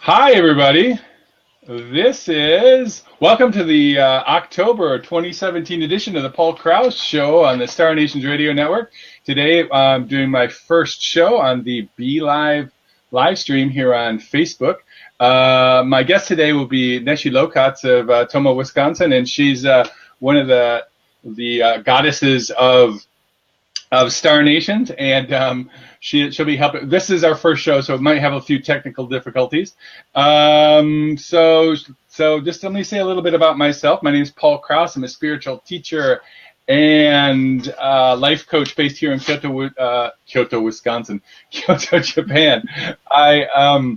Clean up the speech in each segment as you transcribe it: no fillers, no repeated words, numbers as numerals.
Hi, everybody. Welcome to the October 2017 edition of the Paul Crouse Show on the Star Nations Radio Network. Today, I'm doing my first show on the Be Live live stream here on Facebook. My guest today will be Neshi Lokotz of Tomah, Wisconsin, and she's one of the goddesses of Star Nations, and she'll be helping. This is our first show, so it might have a few technical difficulties. So just let me say a little bit about myself. My name is Paul Crouse. I'm a spiritual teacher and life coach based here in Kyoto, Wisconsin, Kyoto, Japan. I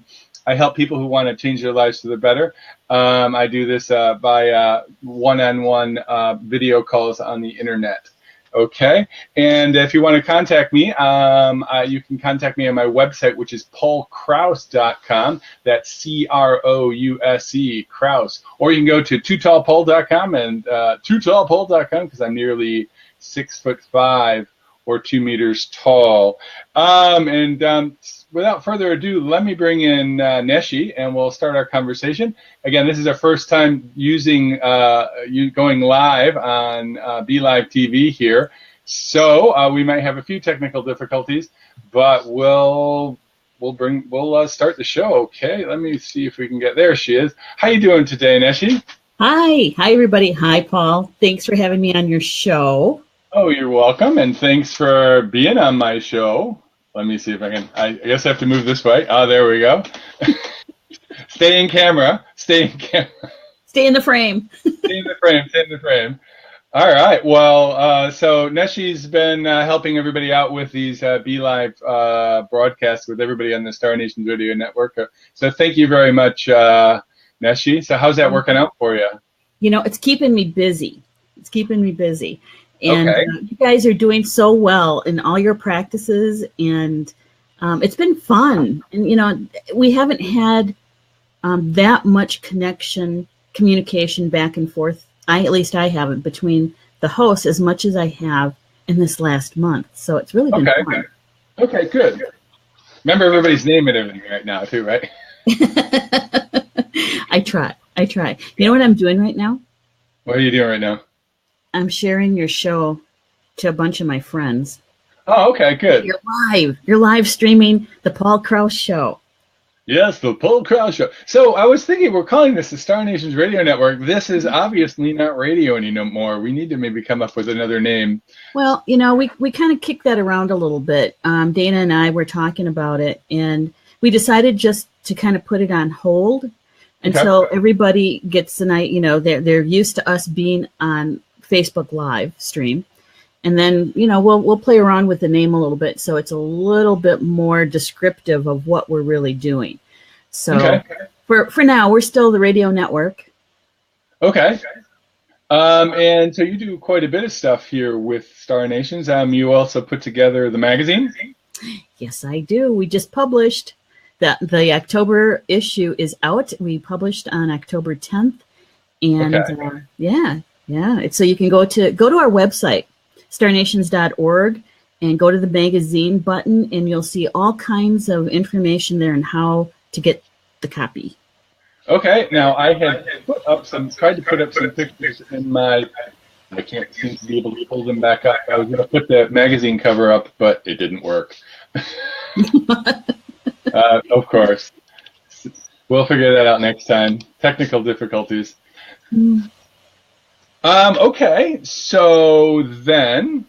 help people who want to change their lives for the better. I do this by one-on-one video calls on the internet. Okay, and if you want to contact me, you can contact me on my website, which is paulcrouse.com. That's C-R-O-U-S-E, Crouse. Or you can go to tootallpaul.com and tootallpaul.com because I'm nearly 6'5" or 2 meters tall. Without further ado, let me bring in Neshi, and we'll start our conversation. Again, this is our first time using going live on Be Live TV here, so we might have a few technical difficulties, but we'll start the show. Okay, let me see if we can get there. She is. How you doing today, Neshi? Hi everybody. Hi, Paul. Thanks for having me on your show. Oh, you're welcome, and thanks for being on my show. Let me see if I can. I guess I have to move this way. Oh, there we go. Stay in camera. Stay in camera. Stay in the frame. Stay in the frame. Stay in the frame. All right. Well, so Neshi's been helping everybody out with these Be Live broadcasts with everybody on the Star Nations Radio Network. So thank you very much, Neshi. So how's that working out for you? You know, it's keeping me busy. It's keeping me busy. And okay. You guys are doing so well in all your practices, and it's been fun. And, you know, we haven't had that much communication back and forth. At least I haven't, between the hosts as much as I have in this last month. So it's really been fun. Okay, good. Remember everybody's name and everything right now, too, right? I try. You know what I'm doing right now? What are you doing right now? I'm sharing your show to a bunch of my friends. Oh, okay, good. You're live streaming the Paul Crouse Show. Yes, the Paul Crouse Show. So I was thinking, we're calling this the Star Nations Radio Network. This is obviously not radio anymore. We need to maybe come up with another name. Well, you know, we kind of kicked that around a little bit. Dana and I were talking about it, and we decided just to kind of put it on hold until everybody gets the night. You know, they're used to us being on Facebook live stream, and then, you know, we'll play around with the name a little bit so it's a little bit more descriptive of what we're really doing. So for now, we're still the radio network. Okay. And so you do quite a bit of stuff here with Star Nations. You also put together the magazine. Yes, I do. We just published the October issue is out. We published on October 10th, and yeah, so you can go to our website, starnations.org, and go to the magazine button, and you'll see all kinds of information there on how to get the copy. Okay, now I had tried to put up some pictures in my, I can't seem to be able to pull them back up. I was going to put the magazine cover up, but it didn't work. Of course. We'll figure that out next time. Technical difficulties. Okay, so then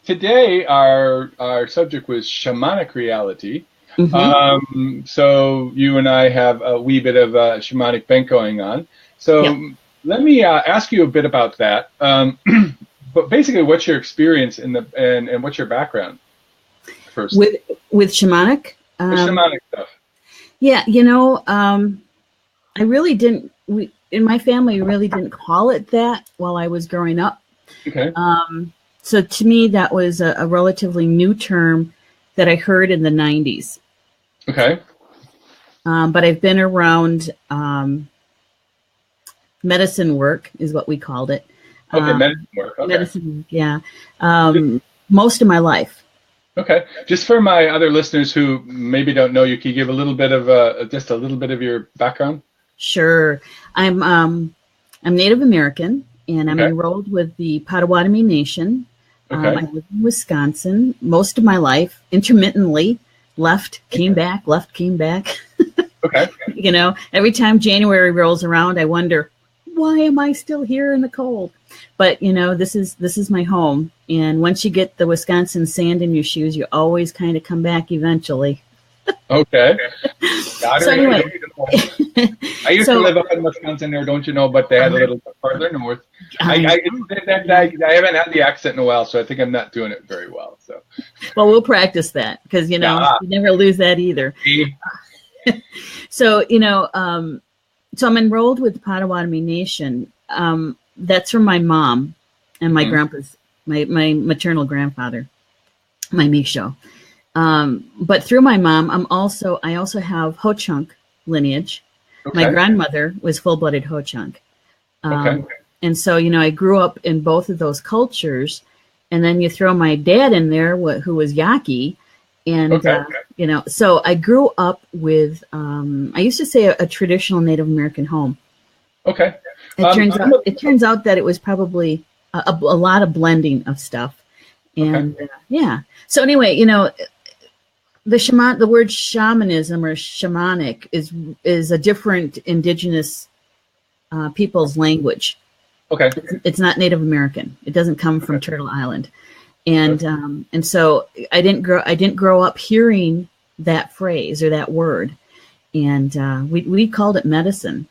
today our subject was Shamanic Reality. So you and I have a wee bit of a shamanic bent going on. So let me ask you a bit about that. But basically, what's your experience and what's your background first? With shamanic? With shamanic stuff. Yeah, you know, I really didn't. In my family, we really didn't call it that while I was growing up. Okay. So to me, that was a relatively new term that I heard in the 90s. Okay. But I've been around medicine work, is what we called it. Okay, medicine work. Okay. Medicine, yeah. Most of my life. Okay. Just for my other listeners who maybe don't know you, can you give a little bit of just a little bit of your background? Sure. I'm Native American, and I'm Okay. enrolled with the Potawatomi Nation. Okay. I live in Wisconsin most of my life, intermittently, came back, left, came back. Okay. Every time January rolls around, I wonder, why am I still here in the cold? But this is my home, and once you get the Wisconsin sand in your shoes, you always kind of come back eventually. Okay. So anyway, I used to live up in Wisconsin there, don't you know? But they had a little bit farther north. I haven't had the accent in a while, so I think I'm not doing it very well. So, well, we'll practice that because you never lose that either. So so I'm enrolled with the Potawatomi Nation. That's from my mom and my grandpa's, my maternal grandfather, my Misho. But through my mom, I also have Ho-Chunk lineage. Okay. My grandmother was full-blooded Ho-Chunk. Okay. And so, I grew up in both of those cultures. And then you throw my dad in there, who was Yaqui. And, so I grew up with, I used to say a traditional Native American home. Okay. It turns out that it was probably a lot of blending of stuff. And so anyway, the word shamanism or shamanic is a different indigenous people's language. Okay. It's not Native American. It doesn't come from Turtle Island. And so I didn't grow up hearing that phrase or that word. And we called it medicine.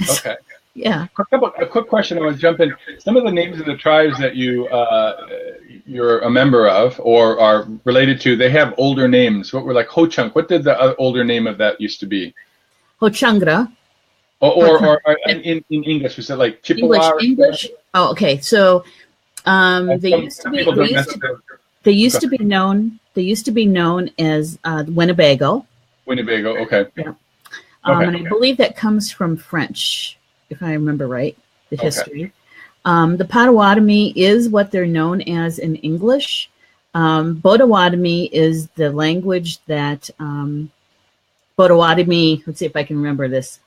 Okay. Yeah. A quick question. I want to jump in. Some of the names of the tribes that you're a member of or are related to, they have older names. What were like Ho-Chunk? What did the older name of that used to be? Ho-Chungra. Or in English, was it like Chippewa? English. Oh, okay. So they used to be known as Winnebago. Winnebago. Okay. Yeah. And I believe that comes from French, if I remember right, the history. The Potawatomi is what they're known as in English. Potawatomi is the language that Potawatomi, let's see if I can remember this,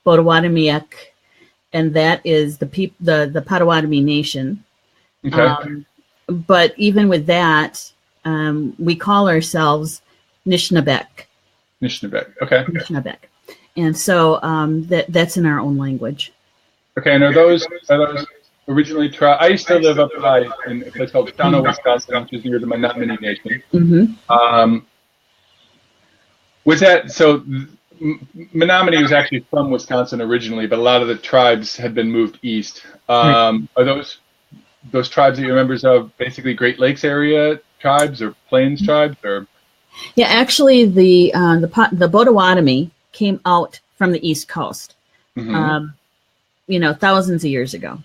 Potawatomiek, and that is the Potawatomi Nation. Okay. But even with that, we call ourselves Nishnabek. Okay. Nishnabek. And so that's in our own language. Okay, and are those originally tribes? I used to live up in a place called Shawano, Wisconsin, which is near the Menominee Nation. Mm-hmm. Was that so? Menominee was actually from Wisconsin originally, but a lot of the tribes had been moved east. Are those tribes that you're members of basically Great Lakes area tribes or Plains tribes or? Yeah, actually, the Potawatomi came out from the East Coast, thousands of years ago,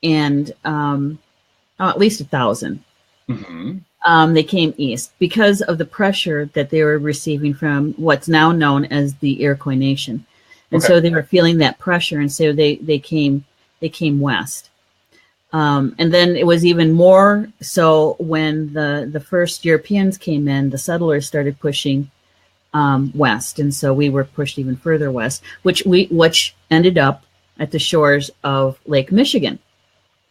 and at least 1,000. Mm-hmm. They came east because of the pressure that they were receiving from what's now known as the Iroquois Nation, and so they were feeling that pressure, and so they came west. And then it was even more so when the first Europeans came in, the settlers started pushing west, and so we were pushed even further west, which ended up at the shores of Lake Michigan.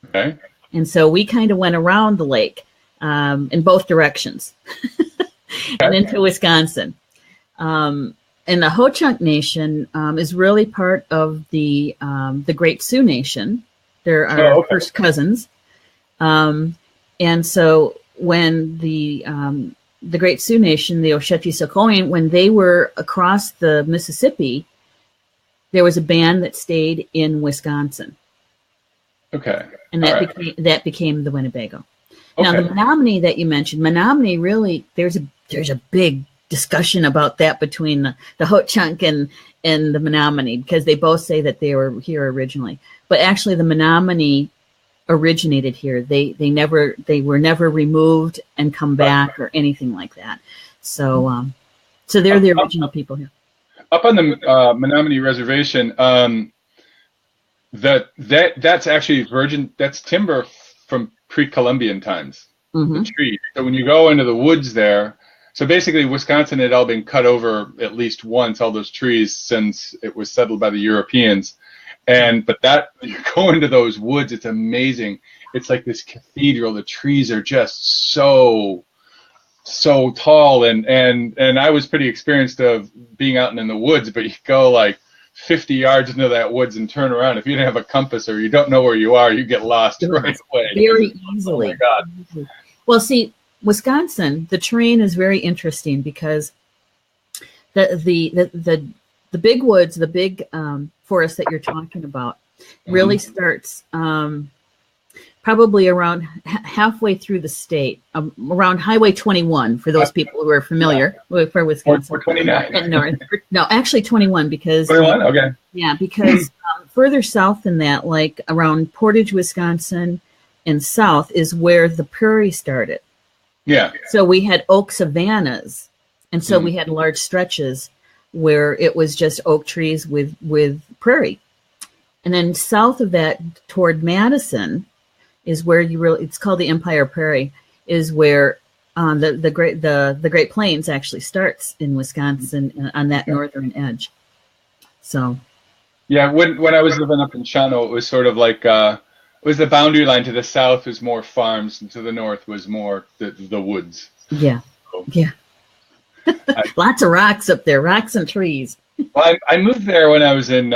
Okay. And so we kind of went around the lake in both directions and into Wisconsin. And the Ho-Chunk Nation is really part of the Great Sioux Nation. They're our first cousins. And so when the Great Sioux Nation, the Oceti-Sakowin, when they were across the Mississippi, there was a band that stayed in Wisconsin. Okay. And that became the Winnebago. Now, the Menominee that you mentioned, Menominee really, there's a big discussion about that between the Ho-Chunk and the Menominee, because they both say that they were here originally. But actually, the Menominee originated here. They were never removed and come back or anything like that. So they're the original people here. Up on the Menominee Reservation, that's actually virgin. That's timber from pre-Columbian times. the trees. So when you go into the woods there, so basically Wisconsin had all been cut over at least once, all those trees, since it was settled by the Europeans. But that, you go into those woods, it's amazing. It's like this cathedral. The trees are just so tall, and I was pretty experienced of being out in the woods, but you go like 50 yards into that woods and turn around. If you don't have a compass or you don't know where you are, you get lost right away. Very easily. Oh my God. Well, see, Wisconsin, the terrain is very interesting because the big woods, the big forest that you're talking about, really starts probably around halfway through the state, around Highway 21, for those people who are familiar with Wisconsin. Or 29. No, actually 21, because 21, okay. Yeah, because further south than that, like around Portage, Wisconsin, and south is where the prairie started. Yeah. So we had oak savannas, and so we had large stretches where it was just oak trees with prairie. And then south of that, toward Madison, is where it's called the Empire Prairie, is where the Great Plains actually starts in Wisconsin on that northern edge. So, yeah, when I was living up in Shawano, it was sort of like it was the boundary line. To the south was more farms, and to the north was more the woods. Yeah, so, yeah. Lots of rocks up there, rocks and trees. Well, I moved there when I was in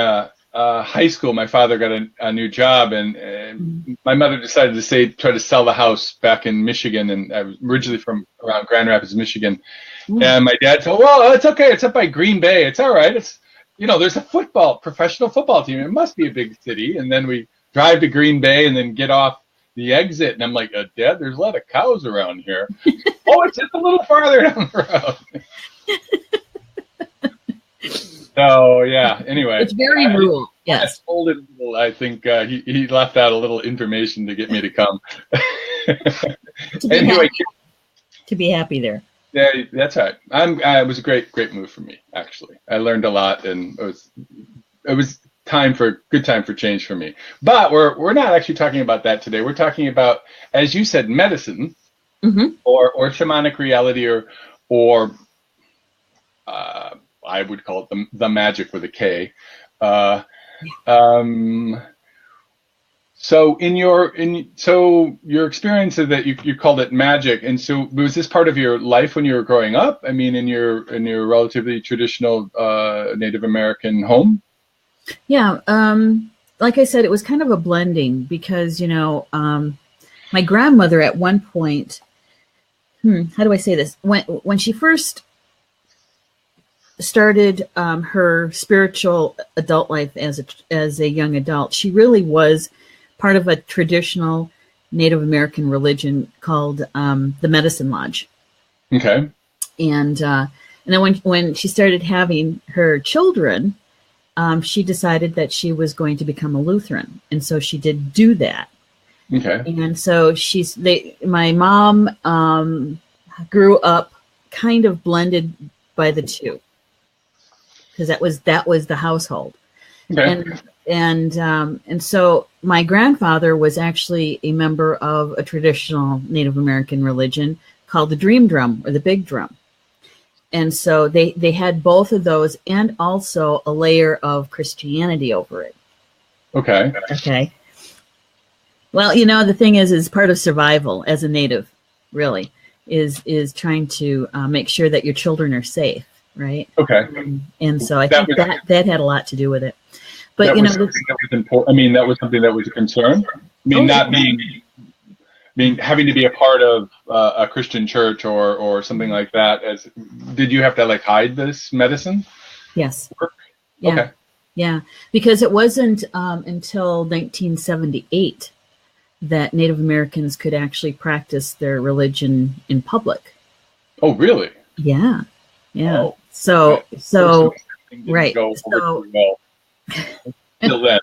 high school. My father got a new job, and my mother decided to try to sell the house back in Michigan. And I was originally from around Grand Rapids, Michigan. And my dad said, "Well, it's okay. It's up by Green Bay. It's all right. It's, there's a professional football team. It must be a big city." And then we drive to Green Bay and then get off the exit. And I'm like, "Dad, there's a lot of cows around here." "Oh, it's just a little farther down the road." So yeah. Anyway, it's very rural. Yes. I told him, I think he left out a little information to get me to come. To be happy there. Yeah, that's right. It was a great move for me, actually. I learned a lot, and it was good time for change for me. But we're not actually talking about that today. We're talking about, as you said, medicine, or shamanic reality, or I would call it the magic with a K. So your experience of that, you called it magic, and so was this part of your life when you were growing up? I mean, in your relatively traditional Native American home? Yeah, like I said, it was kind of a blending because my grandmother at one point, how do I say this? When she first started her spiritual adult life as a young adult, she really was part of a traditional Native American religion called the Medicine Lodge. Okay. And then when she started having her children, she decided that she was going to become a Lutheran, and so she did do that. Okay. And so my mom grew up kind of blended by the two, because that was the household. Okay. And so my grandfather was actually a member of a traditional Native American religion called the Dream Drum, or the Big Drum. And so they had both of those, and also a layer of Christianity over it. Okay. Okay. Well, the thing is part of survival as a Native, really, is trying to make sure that your children are safe, right? Okay. And so I think that had a lot to do with it. But that was important. I mean, that was something that was a concern. I mean, having to be a part of a Christian church or something like that. Did you have to hide this medicine? Yes. Yeah. Okay. Yeah, because it wasn't until 1978 that Native Americans could actually practice their religion in public. Oh, really? Yeah. Yeah. Oh, so right. Well, until then.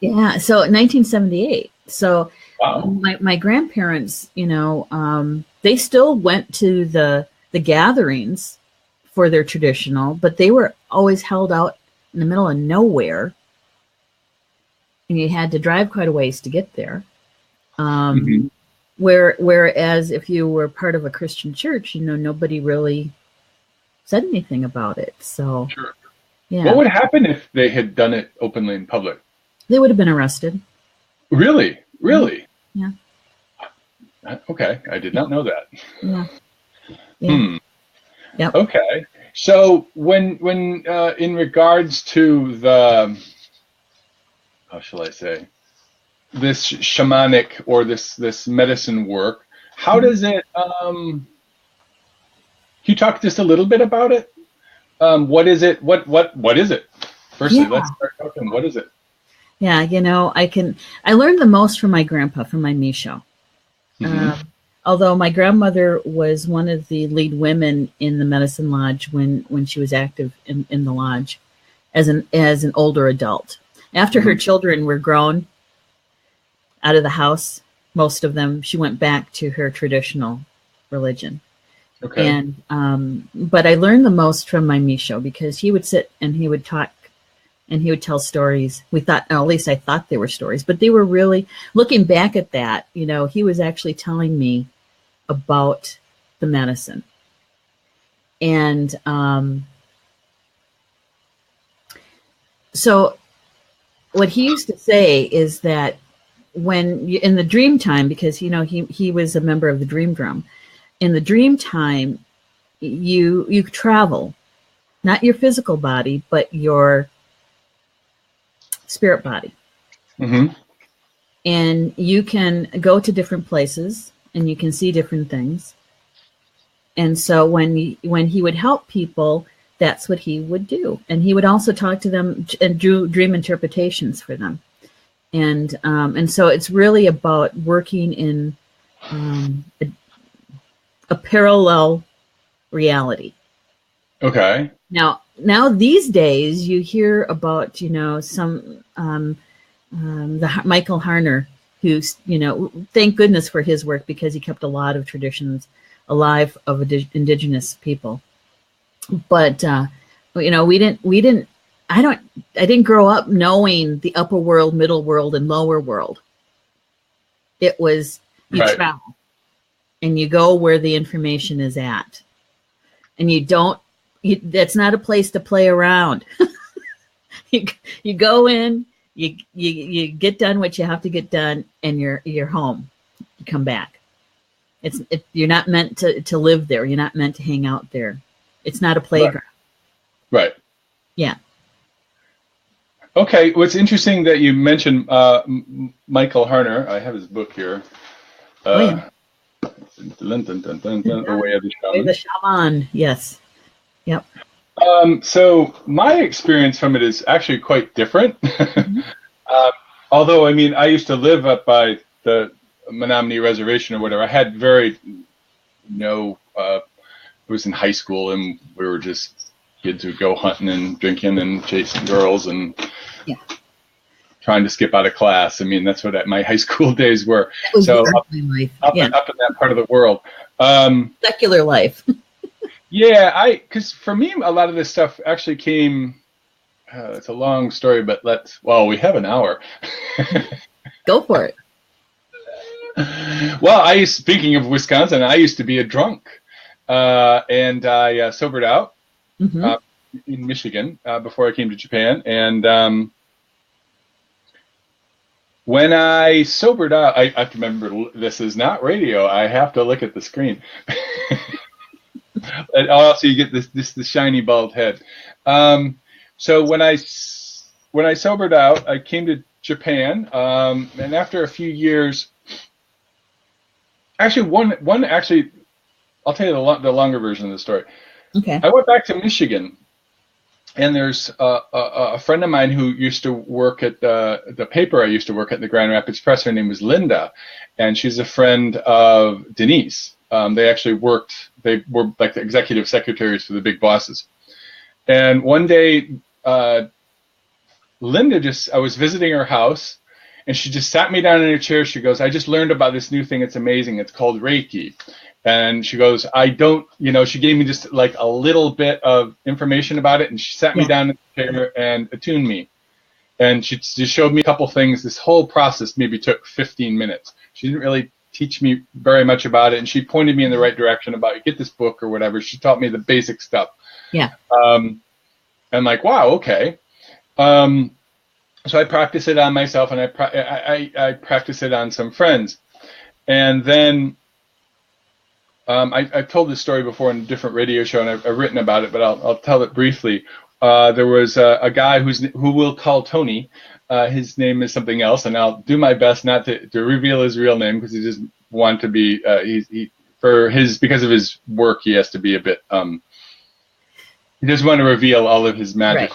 Yeah. So 1978. So wow. My grandparents, they still went to the gatherings for their traditional, but they were always held out in the middle of nowhere, and you had to drive quite a ways to get there. Whereas if you were part of a Christian church, nobody really said anything about it. So, Sure. yeah. What would happen if they had done it openly in public? They would have been arrested. Really? Really? Yeah. Okay, I did not know that. Yeah. Yeah. Yep. Okay. So when in regards to the, how shall I say, this shamanic or this medicine work, how does it? Can you talk just a little bit about it? What is it? What is it? Firstly, let's start talking. What is it? Yeah, I learned the most from my grandpa, from my Misho. Although my grandmother was one of the lead women in the medicine lodge when she was active in the lodge as an older adult. After her children were grown out of the house, most of them, she went back to her traditional religion. Okay. And but I learned the most from my Misho, because he would sit and he would talk and he would tell stories. We thought, at least I thought they were stories, but they were really, looking back at that, he was actually telling me about the medicine. And so what he used to say is that when in the dream time, because he was a member of the Dream Drum, in the dream time you travel, not your physical body, but your spirit body. And you can go to different places and you can see different things. And so when he would help people, that's what he would do. And he would also talk to them and do dream interpretations for them. And so it's really about working in a parallel reality. Okay. Now these days you hear about some the Michael Harner, who's thank goodness for his work, because he kept a lot of traditions alive of indigenous people. But I didn't grow up knowing the upper world, middle world, and lower world. It was you travel and you go where the information is at, and that's not a place to play around. You go in, you get done what you have to get done, and you're home. You come back. You're not meant to live there. You're not meant to hang out there. It's not a playground. Right. Yeah. Okay. What's interesting that you mentioned Michael Harner. I have his book here. Yeah. The Way of the Shaman. The Shaman. Yes. Yep. So my experience from it is actually quite different. Although, I used to live up by the Menominee Reservation or whatever. I had I was in high school and we were just kids who go hunting and drinking and chasing girls and trying to skip out of class. That's what my high school days were. That was so up in that part of the world. Secular life. Yeah, because for me, a lot of this stuff actually came, it's a long story, but we have an hour. Go for it. Well, speaking of Wisconsin, I used to be a drunk, and I sobered out in Michigan before I came to Japan. And when I sobered out, I have to remember, this is not radio. I have to look at the screen. And also, you get this shiny bald head. So when I sobered out, I came to Japan, and after a few years, actually I'll tell you the longer version of the story. Okay. I went back to Michigan, and there's a friend of mine who used to work at the paper I used to work at, the Grand Rapids Press. Her name was Linda, and she's a friend of Denise. They were like the executive secretaries for the big bosses. And one day, Linda I was visiting her house, and she just sat me down in a chair. She goes, "I just learned about this new thing. It's amazing. It's called Reiki." And she goes, she gave me just like a little bit of information about it, and she sat me down in the chair and attuned me. And she just showed me a couple things. This whole process maybe took 15 minutes. She didn't really teach me very much about it. And she pointed me in the right direction about, get this book or whatever. She taught me the basic stuff. Yeah. I'm like, wow, okay. So I practice it on myself, and I practice it on some friends. And then I've told this story before in a different radio show, and I've written about it, but I'll tell it briefly. There was a guy who we'll call Tony. His name is something else, and I'll do my best not to reveal his real name, because he doesn't want to be. Because of his work, he has to be a bit. He doesn't want to reveal all of his magic.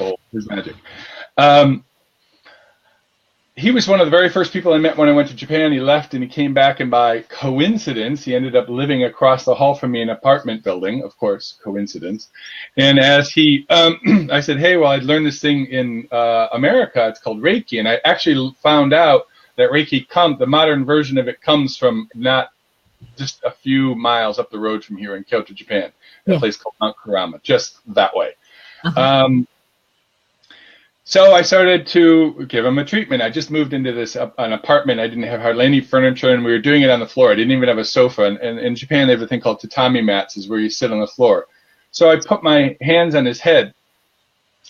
He was one of the very first people I met when I went to Japan. He left and he came back, and by coincidence, he ended up living across the hall from me in an apartment building. Of course, coincidence. And as he, I said, hey, well, I'd learned this thing in America. It's called Reiki. And I actually found out that Reiki the modern version of it comes from not just a few miles up the road from here in Kyoto, Japan, a place called Mount Kurama, just that way. So I started to give him a treatment. I just moved into an apartment. I didn't have hardly any furniture, and we were doing it on the floor. I didn't even have a sofa. And in Japan, they have a thing called tatami mats, is where you sit on the floor. So I put my hands on his head,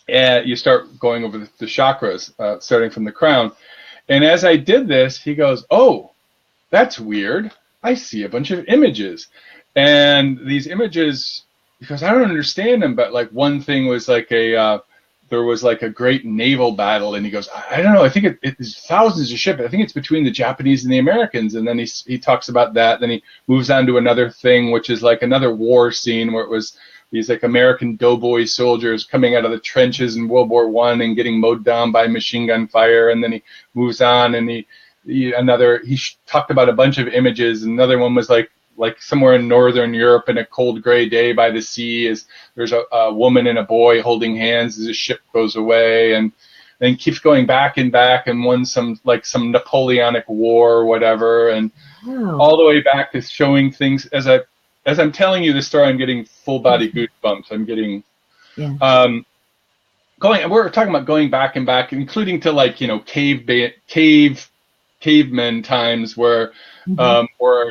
and you start going over the chakras, starting from the crown. And as I did this, he goes, oh, that's weird. I see a bunch of images. And these images, because I don't understand them, but like one thing was like there was like a great naval battle, and he goes, I don't know, I think it's thousands of ships. I think it's between the Japanese and the Americans. And then he talks about that. Then he moves on to another thing, which is like another war scene where it was these like American doughboy soldiers coming out of the trenches in World War I and getting mowed down by machine gun fire. And then he moves on, and he talked about a bunch of images. Another one was like somewhere in Northern Europe in a cold gray day by the sea, there's a woman and a boy holding hands as a ship goes away, and then keeps going back and back, and won some Napoleonic war or whatever, and all the way back to showing things. As I'm telling you this story, I'm getting full body goosebumps. I'm getting we're talking about going back and back, including to like, cavemen times where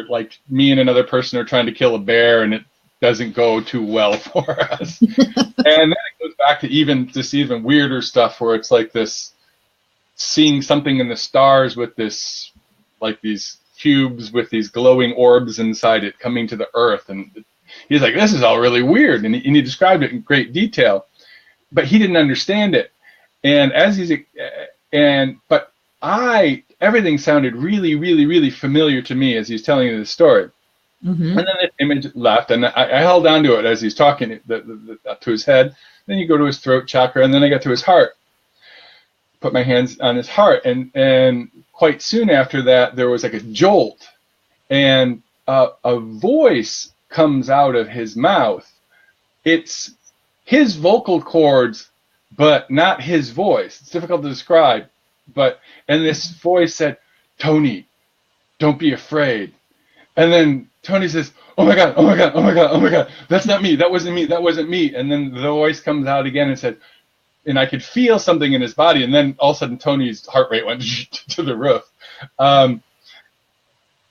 like me and another person are trying to kill a bear, and it doesn't go too well for us. And then it goes back to even weirder stuff where it's like this, seeing something in the stars with this, like these cubes with these glowing orbs inside it coming to the earth. And he's like, this is all really weird. And he described it in great detail, but he didn't understand it. And everything sounded really, really, really familiar to me as he's telling you the story. And then the image left, and I held on to it as he's talking to his head. Then you go to his throat chakra, and then I got to his heart. Put my hands on his heart, and quite soon after that, there was like a jolt, and a voice comes out of his mouth. It's his vocal cords, but not his voice. It's difficult to describe. And this voice said, Tony, don't be afraid. And then Tony says, oh my God, oh my God, oh my God, oh my God. That's not me. That wasn't me. That wasn't me. And then the voice comes out again and said, and I could feel something in his body. And then all of a sudden Tony's heart rate went to the roof. And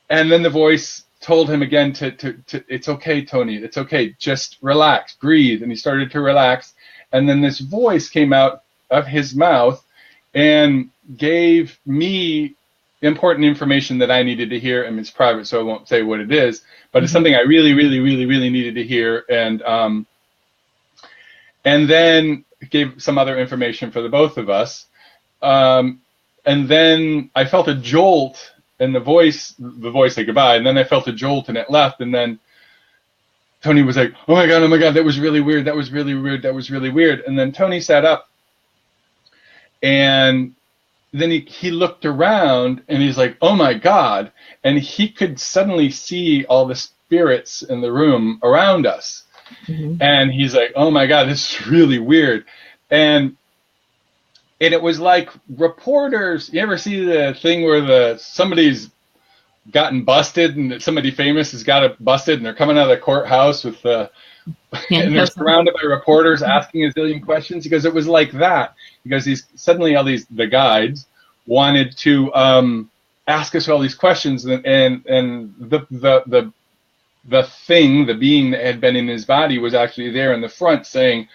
then the voice told him again to it's okay, Tony. It's okay. Just relax, breathe. And he started to relax. And then this voice came out of his mouth and gave me important information that I needed to hear. And it's private, so I won't say what it is, but it's something I really, really, really, really needed to hear. And then gave some other information for the both of us. And then I felt a jolt, and the voice said goodbye. And then I felt a jolt, and it left. And then Tony was like, oh my God, that was really weird. That was really weird. That was really weird. And then Tony sat up, and then he looked around, and he's like, oh my God. And he could suddenly see all the spirits in the room around us. And he's like, oh my God, this is really weird. And it was like reporters. You ever see the thing where somebody's gotten busted, and somebody famous has got it busted, and they're coming out of the courthouse with and they're surrounded by reporters asking a zillion questions? Because it was like that. Because the guides wanted to ask us all these questions, and the thing, the being that had been in his body was actually there in the front saying,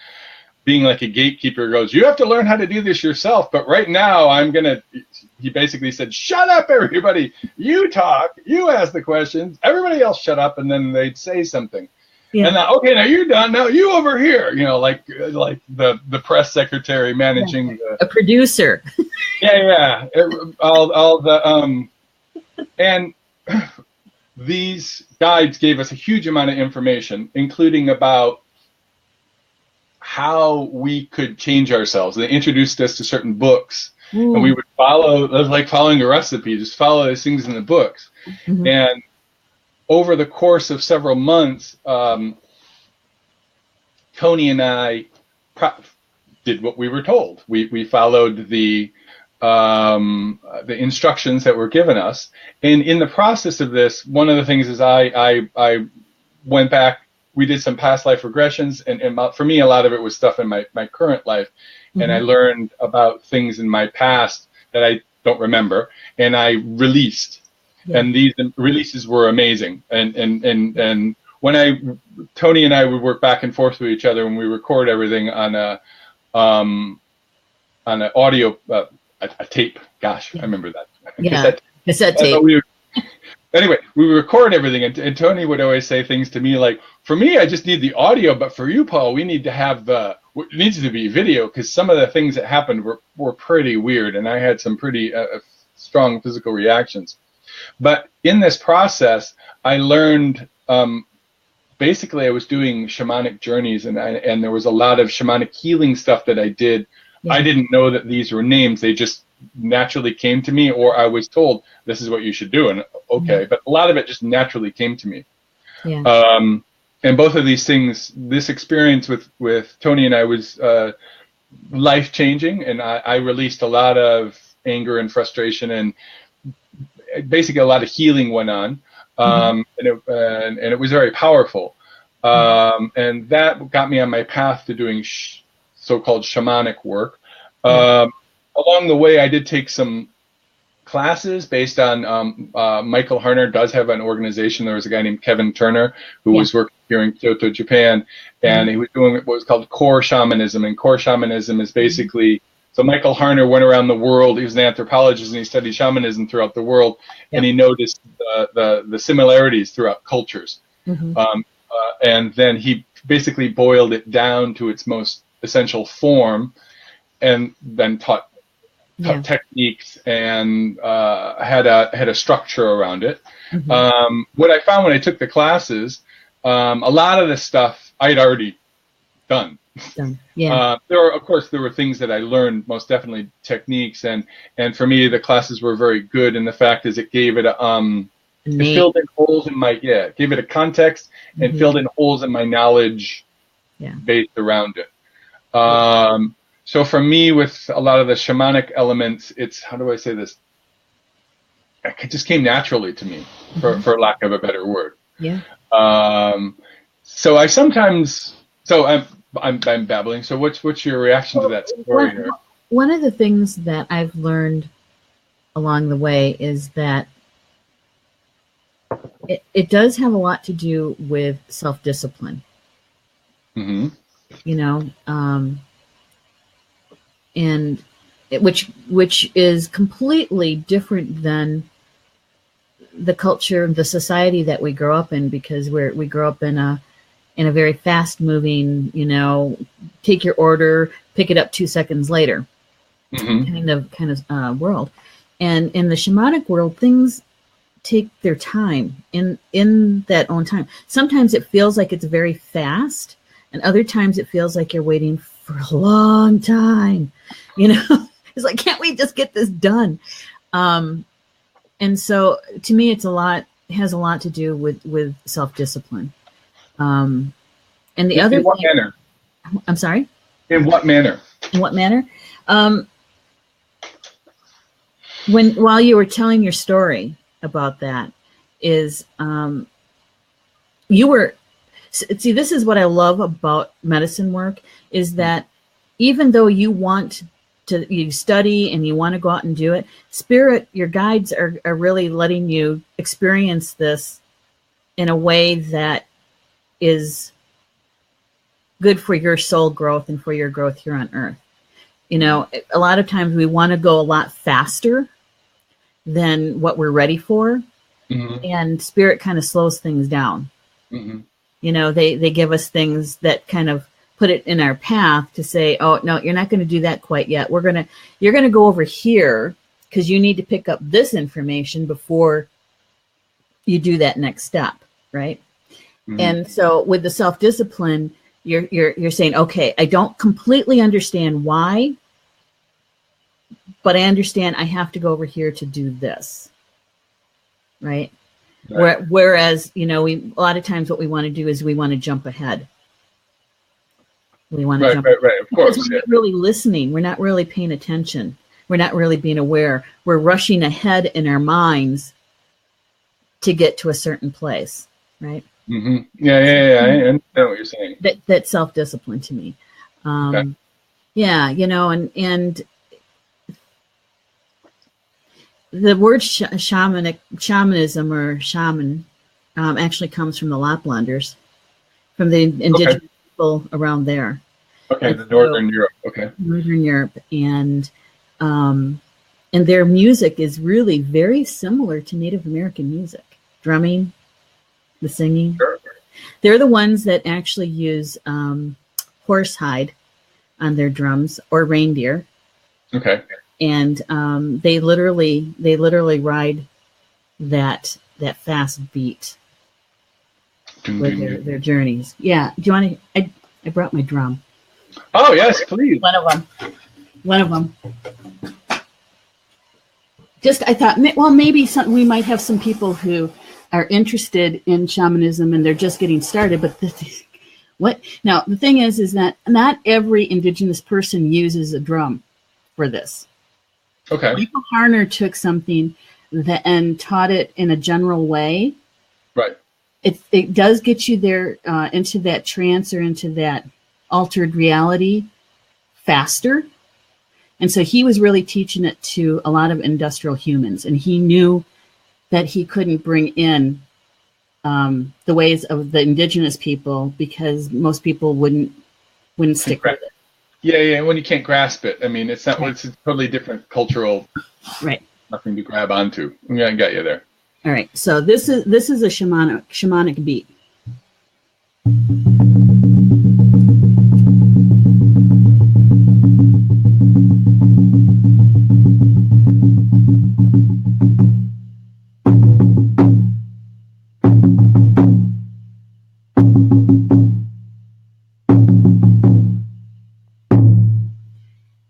being like a gatekeeper, goes, you have to learn how to do this yourself, but right now he basically said, shut up, everybody, you talk, you ask the questions, everybody else shut up, and then they'd say something. Yeah. And now, okay, now you're done, now you over here, like the press secretary managing a producer. All the and these guides gave us a huge amount of information, including about how we could change ourselves. They introduced us to certain books, and we would follow, it was like following a recipe, just follow those things in the books. Mm-hmm. And over the course of several months, Tony and I did what we were told. We followed the instructions that were given us. And in the process of this, one of the things is I went back, we did some past life regressions, and for me, a lot of it was stuff in my current life. Mm-hmm. And I learned about things in my past that I don't remember, and I released. Yeah. And these releases were amazing. And when Tony and I would work back and forth with each other when we record everything on an audio, a tape. Gosh, I remember that. Yeah, cassette tape. Anyway, we would record everything, and Tony would always say things to me like, for me, I just need the audio, but for you, Paul, we need to have it needs to be video, because some of the things that happened were pretty weird, and I had some pretty strong physical reactions. But in this process, I learned, basically I was doing shamanic journeys, and there was a lot of shamanic healing stuff that I did. Yeah. I didn't know that these were names. They just naturally came to me, or I was told this is what you should do, and okay. But a lot of it just naturally came to me. Yeah. And both of these things, this experience with Tony and I was life-changing, and I released a lot of anger and frustration, and basically a lot of healing went on, and it was very powerful. And that got me on my path to doing so-called shamanic work. Along the way, I did take some classes based on Michael Harner does have an organization. There was a guy named Kevin Turner who was working here in Kyoto, Japan, and he was doing what was called core shamanism. And core shamanism is basically, so Michael Harner went around the world. He was an anthropologist, and he studied shamanism throughout the world, and he noticed the similarities throughout cultures. Mm-hmm. And then he basically boiled it down to its most essential form, and then taught techniques and had a structure around it. Mm-hmm. What I found when I took the classes, a lot of the stuff I had already done. Yeah. There were things that I learned, most definitely techniques, and for me the classes were very good. And the fact is, it gave it it filled in holes in gave it a context and filled in holes in my knowledge based around it. So for me, with a lot of the shamanic elements, it's, how do I say this? It just came naturally to me, for lack of a better word. Yeah. So I sometimes, I'm babbling. So what's your reaction to that story here? One of the things that I've learned along the way is that it does have a lot to do with self-discipline. Mm-hmm. And which is completely different than the culture, the society that we grow up in, because we grow up in a very fast moving, take your order, pick it up 2 seconds later, kind of world. And in the shamanic world, things take their time in that own time. Sometimes it feels like it's very fast, and other times it feels like you're waiting for a long time. It's like, can't we just get this done? And so to me, it has a lot to do with self-discipline. And the other in what manner? I'm sorry? In what manner? In what manner? While you were telling your story about that, is this is what I love about medicine work, is that even though you want you study and you want to go out and do it, spirit, your guides are really letting you experience this in a way that is good for your soul growth and for your growth here on earth. A lot of times we want to go a lot faster than what we're ready for. Mm-hmm. And spirit kind of slows things down. Mm-hmm. They give us things that kind of put it in our path to say, oh, no, you're not going to do that quite yet. You're going to go over here because you need to pick up this information before you do that next step. Right. Mm-hmm. And so with the self-discipline, you're saying, okay, I don't completely understand why, but I understand I have to go over here to do this. Right. Whereas, a lot of times what we want to do is we want to jump ahead. We want to jump ahead. Right. Of course. Because we're not really listening. We're not really paying attention. We're not really being aware. We're rushing ahead in our minds to get to a certain place. Right. Mm-hmm. Yeah. I understand what you're saying. That's self-discipline to me. Okay. Yeah. And the word shamanism or shaman actually comes from the Laplanders, from the indigenous people around there. Okay, the Northern Europe. Okay. Northern Europe, and their music is really very similar to Native American music, drumming, the singing. Sure. They're the ones that actually use horse hide on their drums or reindeer. Okay. And they literally ride that fast beat with their journeys. Yeah. Do you want to? I brought my drum. Oh yes, please. One of them. Just I thought, well, maybe we might have some people who are interested in shamanism and they're just getting started. But what now? The thing is that not every indigenous person uses a drum for this. Okay. Michael Harner took something and taught it in a general way. Right. It does get you there into that trance or into that altered reality faster. And so he was really teaching it to a lot of industrial humans. And he knew that he couldn't bring in the ways of the indigenous people because most people wouldn't stick with it. Yeah. When you can't grasp it, I mean, it's not. It's a totally different cultural. Right. Nothing to grab onto. Yeah, I got you there. All right. So this is a shamanic beat.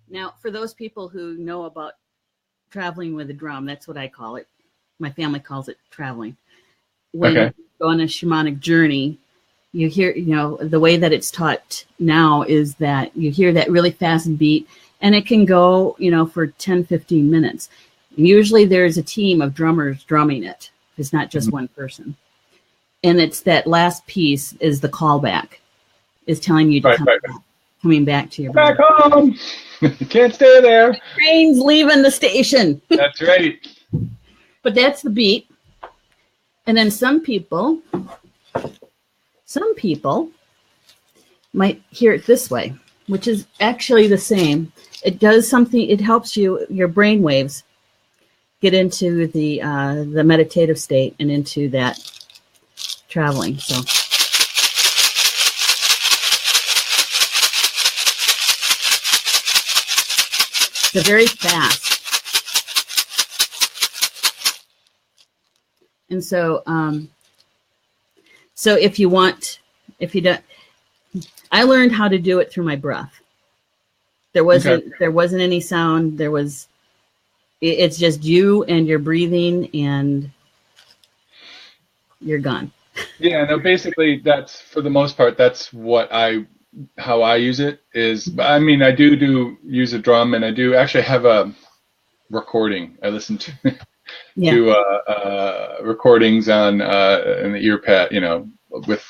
Now, for those people who know about traveling with a drum, that's what I call it. My family calls it traveling. When you go on a shamanic journey, you hear, the way that it's taught now is that you hear that really fast beat, and it can go, for 10, 15 minutes. Usually there's a team of drummers drumming it. It's not just one person. And it's that last piece is the callback, is telling you to coming back to your back home. You can't stay there. The train's leaving the station. That's right. But that's the beat. And then some people might hear it this way, which is actually the same. It does something, it helps your brain waves get into the meditative state and into that traveling. So they're very fast. And so, so if you don't, I learned how to do it through my breath. There wasn't any sound. It's just you and your breathing, and you're gone. Yeah, no, basically that's, for the most part, that's how I use it is, I mean, I do use a drum, and I do actually have a recording. I listen to recordings on an earpad, with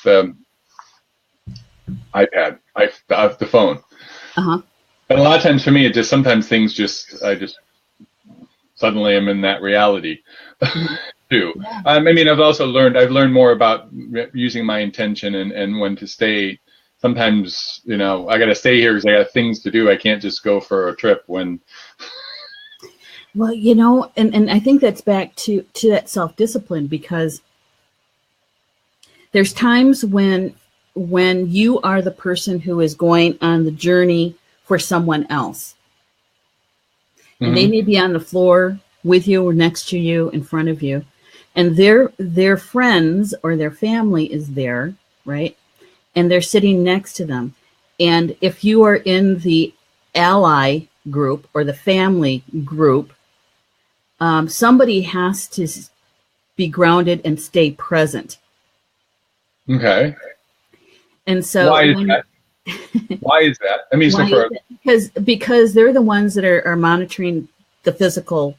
iPad, the phone. Uh-huh. But a lot of times for me, sometimes things I just suddenly am in that reality too. Yeah. I mean, I've learned more about using my intention and when to stay. Sometimes, I got to stay here because I got things to do. I can't just go for a trip when. Well, and I think that's back to that self-discipline, because there's times when you are the person who is going on the journey for someone else. And they may be on the floor with you or next to you, in front of you, and their friends or their family is there, right? And they're sitting next to them. And if you are in the ally group or the family group, somebody has to be grounded and stay present. Okay. And so why is that? Why is that? I mean, because they're the ones that are monitoring the physical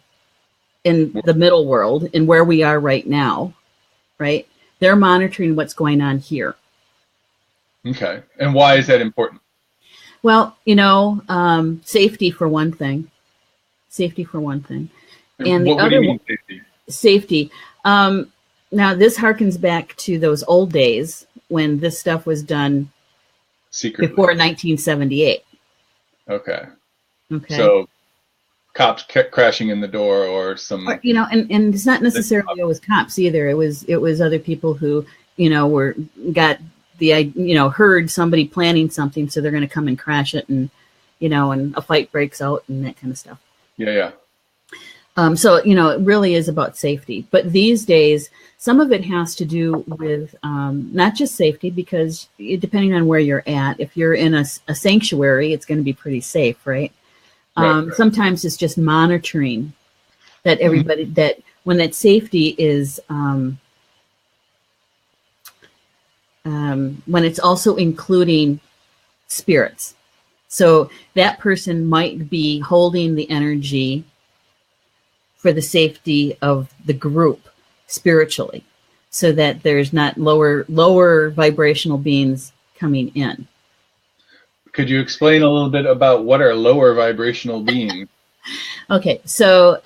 in the middle world and where we are right now, right? They're monitoring what's going on here. Okay. And why is that important? Well, safety for one thing. Safety for one thing. And what do you mean safety? Safety. Now, this harkens back to those old days when this stuff was done secretly before 1978. Okay. Okay. So cops kept crashing in the door or some. And it's not necessarily always cops either. It was other people who heard somebody planning something, so they're going to come and crash it, and and a fight breaks out and that kind of stuff. Yeah. So it really is about safety. But these days, some of it has to do with not just safety, because depending on where you're at, if you're in a sanctuary, it's going to be pretty safe, right? Right. Sometimes it's just monitoring that everybody, that when that safety is, when it's also including spirits. So that person might be holding the energy for the safety of the group spiritually, so that there's not lower vibrational beings coming in. Could you explain a little bit about what are lower vibrational beings? Okay, so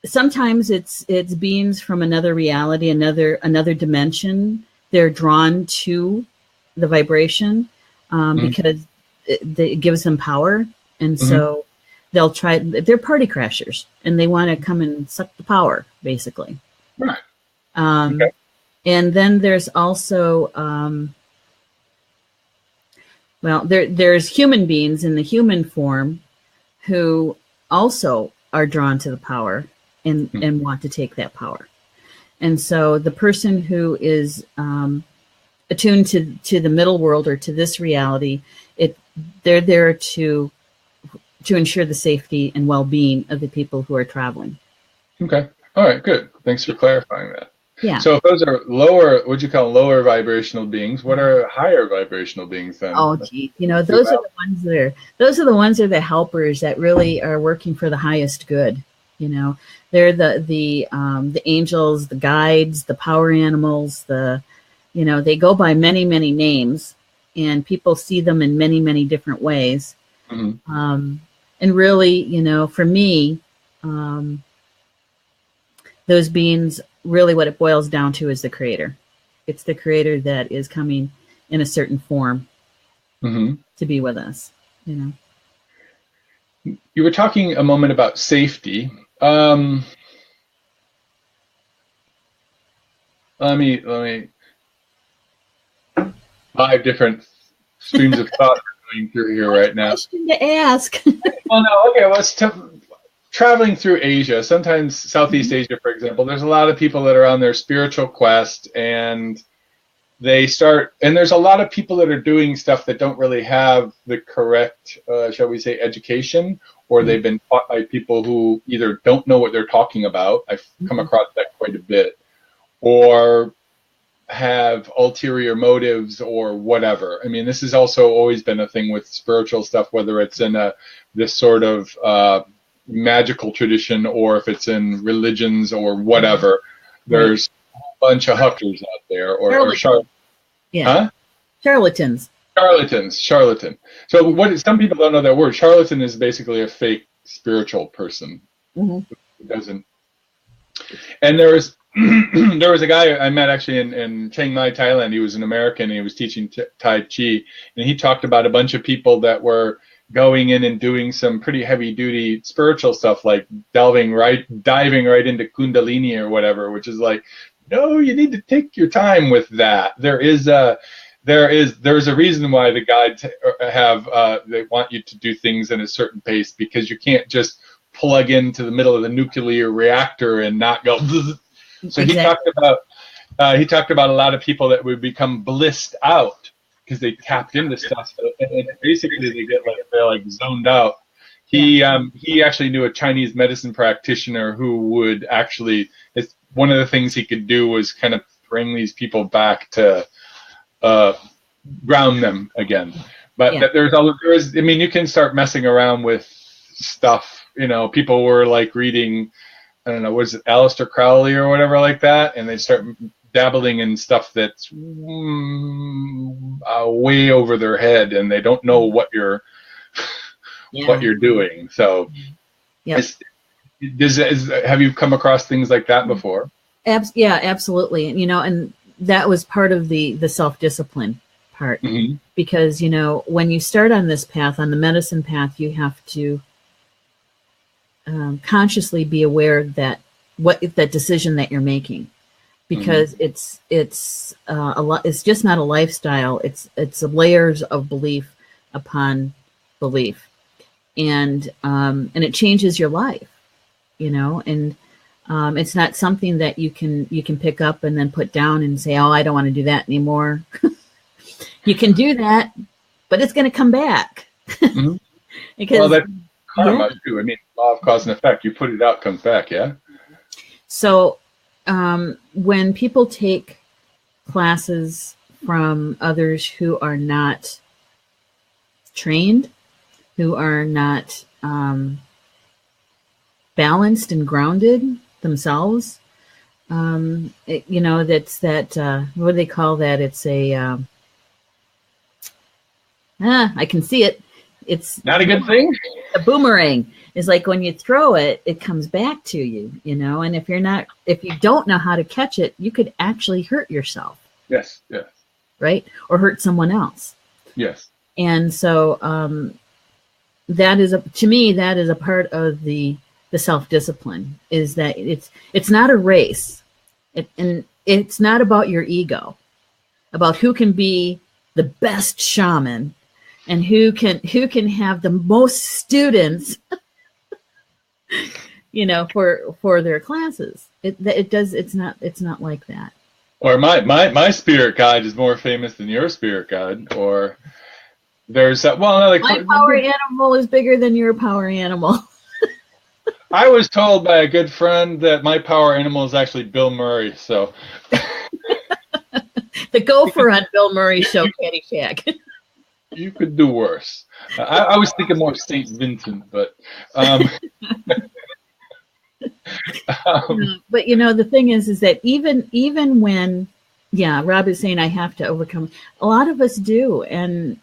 sometimes it's beings from another reality, another dimension. They're drawn to the vibration because it gives them power, and so they'll try. They're party crashers, and they want to come and suck the power, basically. Right. Okay. And then there's also there's human beings in the human form who also are drawn to the power and want to take that power. And so the person who is attuned to the middle world or to this reality, they're there to ensure the safety and well-being of the people who are traveling. Okay. All right, good. Thanks for clarifying that. Yeah. So if those are what you call lower vibrational beings, what are higher vibrational beings then? Oh, gee, those are the ones that are the helpers that really are working for the highest good. They're the angels, the guides, the power animals. They go by many, many names, and people see them in many, many different ways. And really, for me, those beings, really what it boils down to is the creator. It's the creator that is coming in a certain form to be with us. You were talking a moment about safety. Let me 5 different streams of thought going through here right now. Question to ask. Well, no, okay. Well, it's traveling through Asia, sometimes Southeast Asia, for example. There's a lot of people that are on their spiritual quest, and there's a lot of people that are doing stuff that don't really have the correct, shall we say, education, or they've been taught by people who either don't know what they're talking about. I've come across that quite a bit, or have ulterior motives or whatever. I mean, this has also always been a thing with spiritual stuff, whether it's in this sort of magical tradition or if it's in religions or whatever. There's a bunch of hookers out there or charlatans. Charlatans. Charlatan. So what some people don't know that word. Charlatan is basically a fake spiritual person Mm-hmm. who doesn't. And there was there was a guy I met actually in Chiang Mai, Thailand. He was an American. And he was teaching Tai Chi, and he talked about a bunch of people that were going in and doing some pretty heavy duty spiritual stuff, like diving right into Kundalini or whatever, which is like, no, you need to take your time with that. There's a reason why the guides have they want you to do things in a certain pace, because you can't just plug into the middle of the nuclear reactor and not go. So exactly. He talked about a lot of people that would become blissed out because they tapped into stuff, and basically they're like zoned out. He actually knew a Chinese medicine practitioner who would actually, it's one of the things he could do was kind of bring these people back to ground them again. But I mean, you can start messing around with stuff. You know, people were like reading, I don't know, was it Aleister Crowley or whatever like that, and they start dabbling in stuff that's way over their head, and they don't know what you're doing. So, have you come across things like that before? Yeah, absolutely. And and that was part of the self-discipline part, mm-hmm. because when you start on this path, on the medicine path, you have to consciously be aware that that decision that you're making, because mm-hmm. it's just not a lifestyle. It's layers of belief upon belief, and it changes your life, and it's not something that you can pick up and then put down and say, oh, I don't want to do that anymore. You can do that, but it's going to come back. Mm-hmm. Because karma too. I mean, law of cause and effect. You put it out, comes back. Yeah. So when people take classes from others who are not trained, who are not balanced and grounded themselves, that's that. What do they call that? It's a. I can see it. It's not a good thing. A boomerang is like when you throw it, it comes back to you, and if you don't know how to catch it, you could actually hurt yourself. Yes. Yes. Right. Or hurt someone else. Yes. And so, that is to me, that is a part of the self-discipline, is that it's not a race, and it's not about your ego, about who can be the best shaman and who can have the most students, for their classes. It's not like that. Or my spirit guide is more famous than your spirit guide, or there's my power animal is bigger than your power animal. I was told by a good friend that my power animal is actually Bill Murray. So the gopher on Bill Murray's show, Caddyshack. You could do worse. I was thinking more St. Vincent, but but the thing is that even when, Rob is saying I have to overcome, a lot of us do, and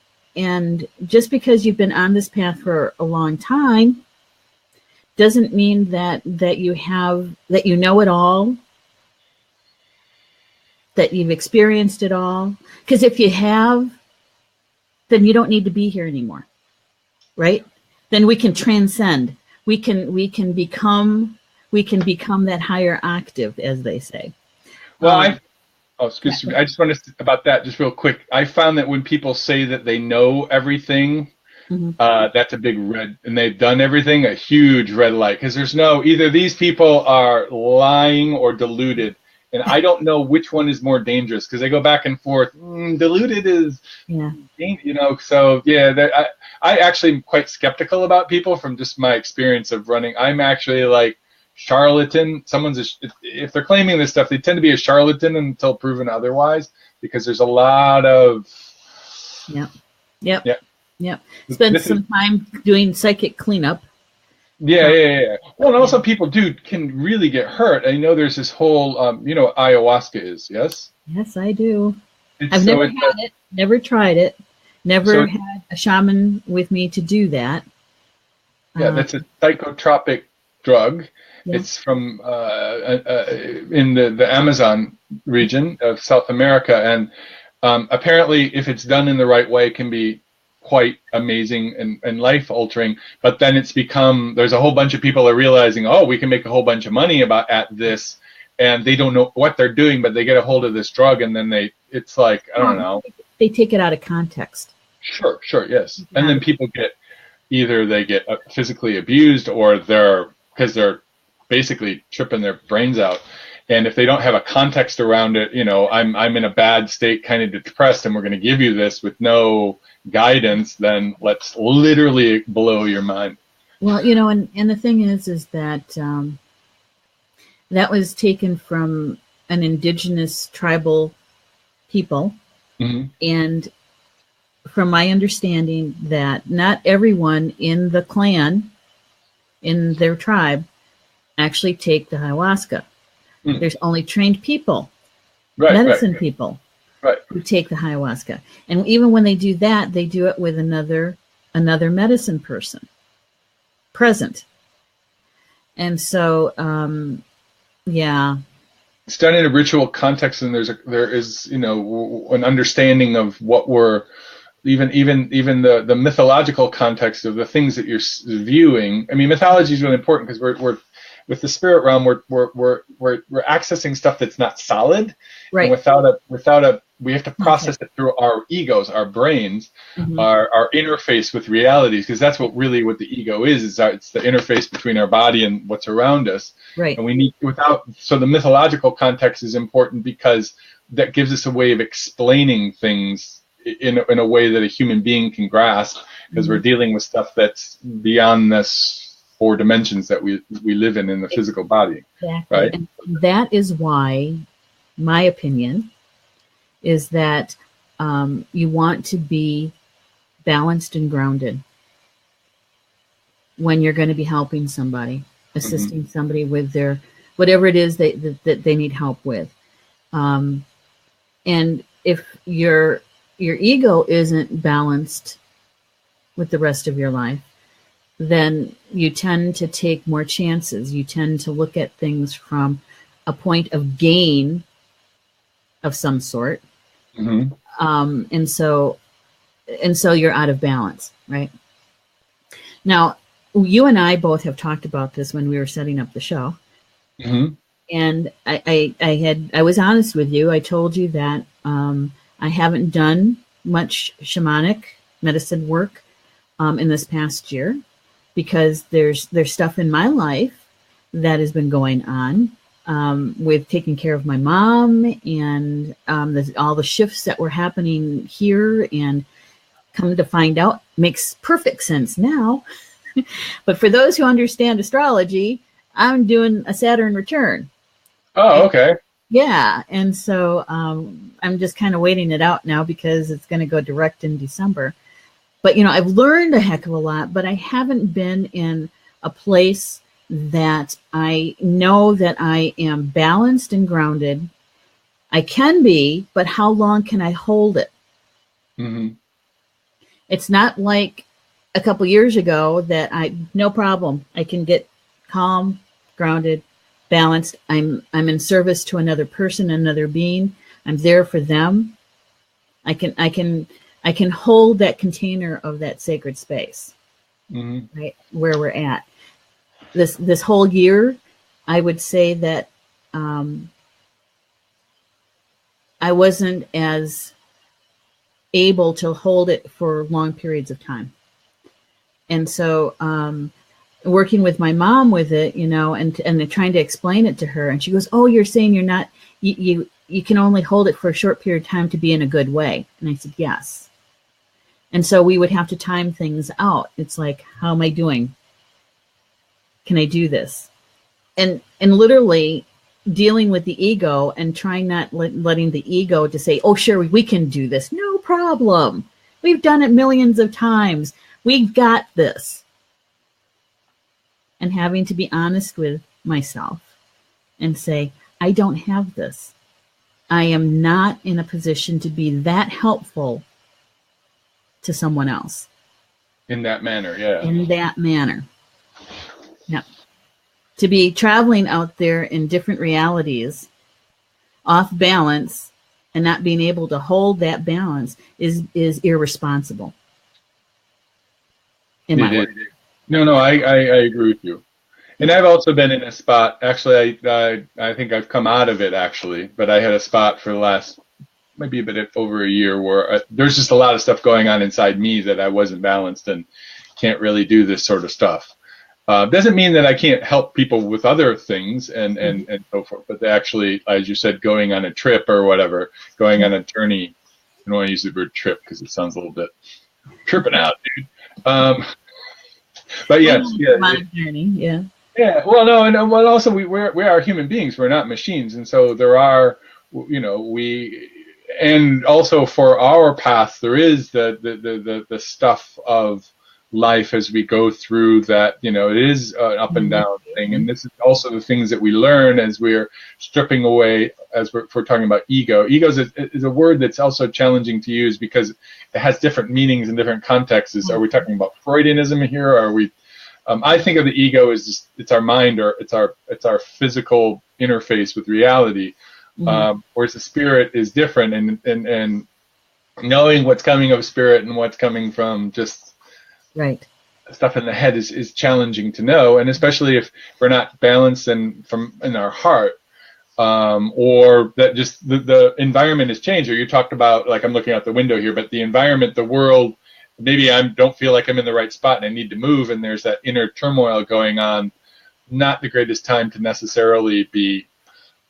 just because you've been on this path for a long time doesn't mean that you know it all, that you've experienced it all. Because if you have, then you don't need to be here anymore, right? Then we can transcend. We can become that higher octave, as they say. Well, excuse me. I just want to about that just real quick. I found that when people say that they know everything, mm-hmm. That's a big red, and they've done everything, a huge red light, because there's either these people are lying or deluded. And I don't know which one is more dangerous, because they go back and forth. Deluded is, So I actually am quite skeptical about people from just my experience of running. I'm actually like charlatan. If they're claiming this stuff, they tend to be a charlatan until proven otherwise, because there's a lot of. Yep. Spend some time doing psychic cleanup. Yeah. Well, and also people can really get hurt. I know there's this whole, ayahuasca is, yes? Yes, I do. I've never had it, never tried it. Never had a shaman with me to do that. Yeah, that's a psychotropic drug. Yeah. It's from in the Amazon region of South America, and apparently, if it's done in the right way, can be quite amazing and life altering. But then there's a whole bunch of people are realizing, oh, we can make a whole bunch of money at this, and they don't know what they're doing, but they get a hold of this drug, and then it's like, I don't know. They take it out of context. Sure, yes. And then people either they get physically abused, or because they're basically tripping their brains out. And if they don't have a context around it, I'm in a bad state, kind of depressed, and we're going to give you this with no guidance, then let's literally blow your mind. Well, and the thing is that that was taken from an indigenous tribal people. Mm-hmm. And from my understanding, that not everyone in the clan, in their tribe, actually take the ayahuasca. Mm. There's only trained people, medicine people, who take the ayahuasca. And even when they do that, they do it with another medicine person present. And so, it's done in a ritual context, and there is an understanding of what we're even the mythological context of the things that you're viewing. I mean, mythology is really important because we're with the spirit realm, we're accessing stuff that's not solid, right? And we have to process it through our egos, our brains, mm-hmm. our interface with realities, because that's what the ego is it's the interface between our body and what's around us, right? And we need so the mythological context is important because that gives us a way of explaining things in a way that a human being can grasp, because mm-hmm. we're dealing with stuff that's beyond this 4 dimensions that we live in the physical body. Exactly. Right? And that is why my opinion is that you want to be balanced and grounded when you're going to be helping somebody, assisting mm-hmm. somebody with their whatever it is that they need help with. And if your ego isn't balanced with the rest of your life, then you tend to take more chances. You tend to look at things from a point of gain of some sort. Mm-hmm. And so you're out of balance, right? Now, you and I both have talked about this when we were setting up the show. Mm-hmm. And I was honest with you. I told you that I haven't done much shamanic medicine work in this past year, because there's stuff in my life that has been going on with taking care of my mom, and all the shifts that were happening here, and come to find out, makes perfect sense now. But for those who understand astrology, I'm doing a Saturn return. Oh, okay. Yeah, and so I'm just kind of waiting it out now, because it's going to go direct in December. But, I've learned a heck of a lot, but I haven't been in a place that I know that I am balanced and grounded. I can be, but how long can I hold it? Mm-hmm. It's not like a couple years ago that no problem. I can get calm, grounded, balanced. I'm in service to another person, another being. I'm there for them. I can hold that container of that sacred space, mm-hmm. right where we're at. This whole year, I would say that I wasn't as able to hold it for long periods of time. And so working with my mom with it, and trying to explain it to her, and she goes, "Oh, you're saying you're not, you can only hold it for a short period of time to be in a good way." And I said, yes. And so we would have to time things out. It's like, how am I doing? Can I do this? And literally dealing with the ego and trying not letting the ego to say, "Oh, sure, we can do this. No problem. We've done it millions of times. We've got this." And having to be honest with myself and say, I don't have this. I am not in a position to be that helpful to someone else. In that manner, yeah. In that manner. Yeah. To be traveling out there in different realities, off balance, and not being able to hold that balance is irresponsible. In my work. No, I agree with you. And I've also been in a spot, actually, I think I've come out of it, actually, but I had a spot for the last, maybe a bit over a year, where there's just a lot of stuff going on inside me that I wasn't balanced and can't really do this sort of stuff. Doesn't mean that I can't help people with other things and so forth, but actually, as you said, going on a trip or whatever, going on a journey, I don't want to use the word trip because it sounds a little bit tripping out, dude. But yes, yeah. Yeah, well, no, and well, also we are human beings. We're not machines, and so there are, and also for our path, there is the stuff of life as we go through that. It is an up and down thing, and this is also the things that we learn as we're stripping away. As we're talking about ego. Ego is a word that's also challenging to use because it has different meanings in different contexts. Are we talking about Freudianism here? Or are we? I think of the ego as just, it's our mind, or it's our physical interface with reality, whereas the spirit is different, and knowing what's coming of spirit and what's coming from just stuff in the head is challenging to know, and especially if we're not balanced in our heart, or that just the environment has changed. Or you talked about, like, I'm looking out the window here, but the environment, the world. Maybe I don't feel like I'm in the right spot and I need to move, and there's that inner turmoil going on. Not the greatest time to necessarily be,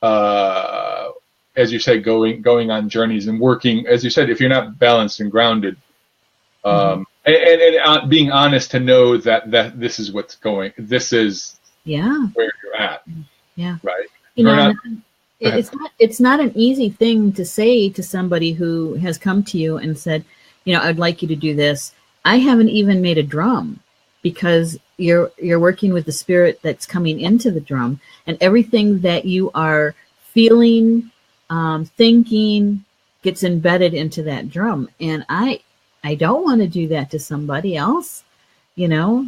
as you say, going on journeys and working. As you said, if you're not balanced and grounded, and being honest to know that this is what's going. This is where you're at. Yeah. Right. It's not an easy thing to say to somebody who has come to you and said, I'd like you to do this. I haven't even made a drum, because you're working with the spirit that's coming into the drum, and everything that you are feeling, thinking, gets embedded into that drum. And I don't want to do that to somebody else, and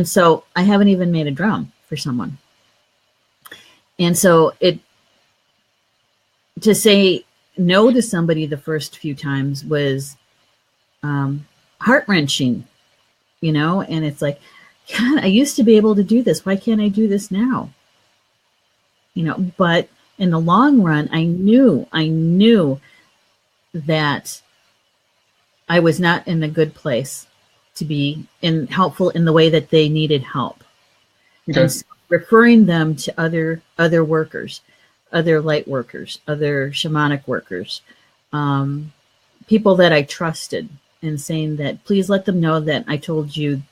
so I haven't even made a drum for someone. And so to say no to somebody the first few times was heart-wrenching, and it's like, God, I used to be able to do this. Why can't I do this now? But in the long run, I knew that I was not in a good place to be helpful in the way that they needed help. Okay. And so referring them to other workers, other light workers, other shamanic workers, people that I trusted, and saying that, please let them know that I told you